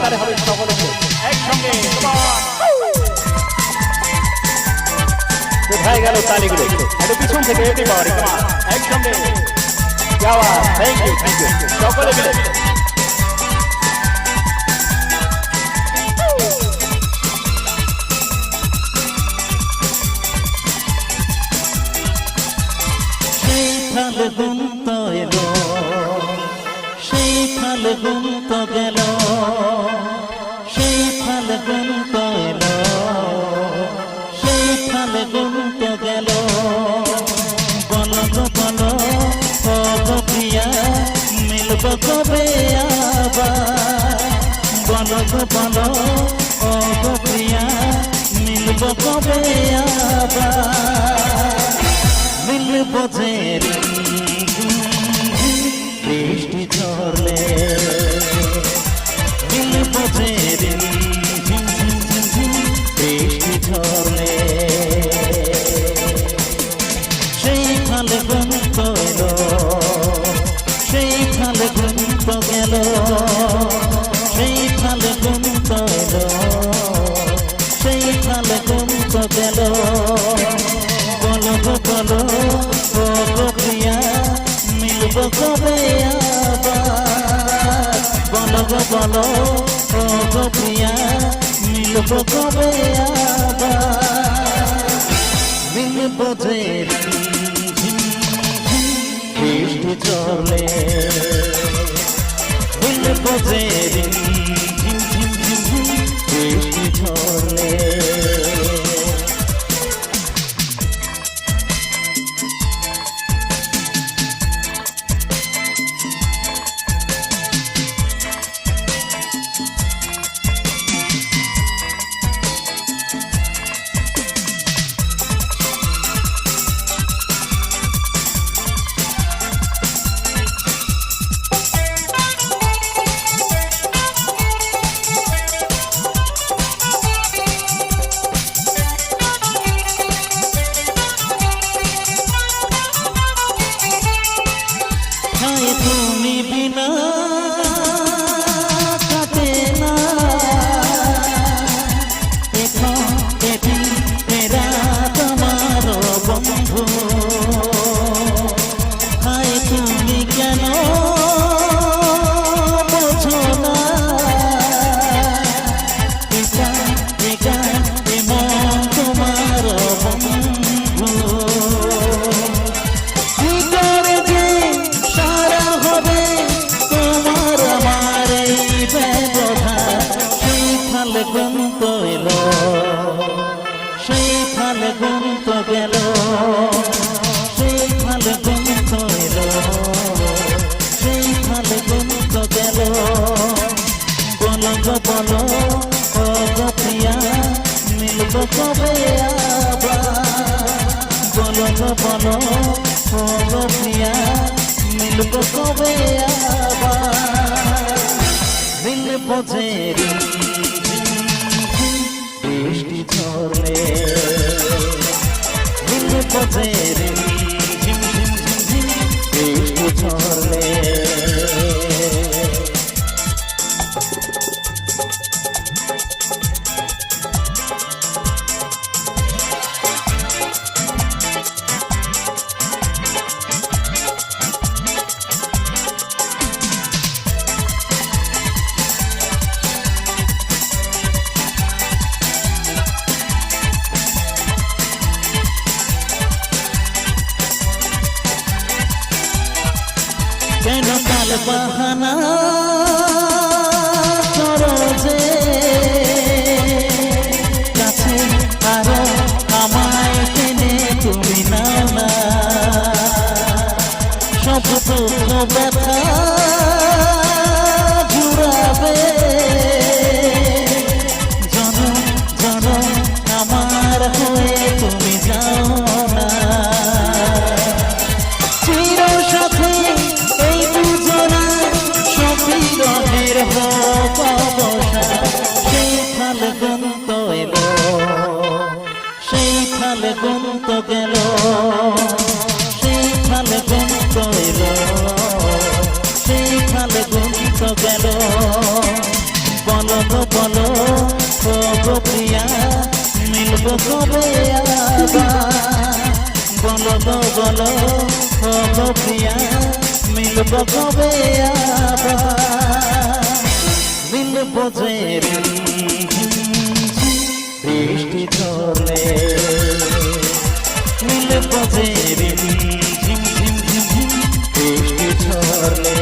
পুরস্কার হবে সকলকে একসঙ্গে। কোথায় গেল তালিগুলো? একটু পিছন থেকে এটি পাওয়ার একসঙ্গে যাওয়া। থ্যাংক ইউ সকলে মিলে। ফাল্গুন তো এলো, সেই ফাল্গুন তো গেল, সেই ফাল্গুন তো এলো, সেই ফাল্গুন তো গেল। বলো গো বলো ও গো প্রিয়া, মিলব কবে আবার? বলো গো বলো ও গো প্রিয়া, মিলব কবে আবার? মিলব যে বৃষ্টি ঝরলে, মিলব যে বৃষ্টি ঝরলে। সেই ফাল্গুন তো এলো, সেই ফাল্গুন তো গেল, সেই ফাল্গুন তো এলো, সেই ফাল্গুন তো গেল। বলো গো বলো ও গো প্রিয়া, মিলব কবে আবার? বলো গো বলো ও গো প্রিয়া, মিলব কবে আবার? মিলব যে বৃষ্টি চলে, মিলব যে বৃষ্টি চলে। তুমি বিনা কাটে না এটি এরা তোমার বন্ধু। হায় তুমি কেন বোঝো না, এমন তোমার বন্ধু। ফাল্গুন তো এলো, সেই ফাল্গুন তো গেল, সেই ফাল্গুন তো এলো, সেই ফাল্গুন তো গেল। বলো গো বলো ও গো প্রিয়া, মিলব কবে আবার? বলো গো বলো ও গো প্রিয়া, মিলব কবে আবার? মিলব যে বৃষ্টি ঝরলে, মিলব যে বৃষ্টি ঝরলে। কেন কাল বাহানা করো যে, কাছে আরো আমায় টেনে তুমি নাও না। সব দুঃখ ব্যথা জুড়াবে, জনম জনম আমার হয়ে তুমি যাও না। চির সাথে এই দুজনা সবিরহের হোক অবসা। সেই ফাল্গুন তো এলো, সেই ফাল্গুন তো গেল, সেই ফাল্গুন তো এলো, সেই ফাল্গুন তো গেল। বলো মিলব কবে আবার বলো গো বলো ও গো প্রিয়া মিলব কবে আবার মিলব যে বৃষ্টি ঝরলে মিলব যে ঝিম ঝিম ঝিম ঝিম বৃষ্টি ঝরলে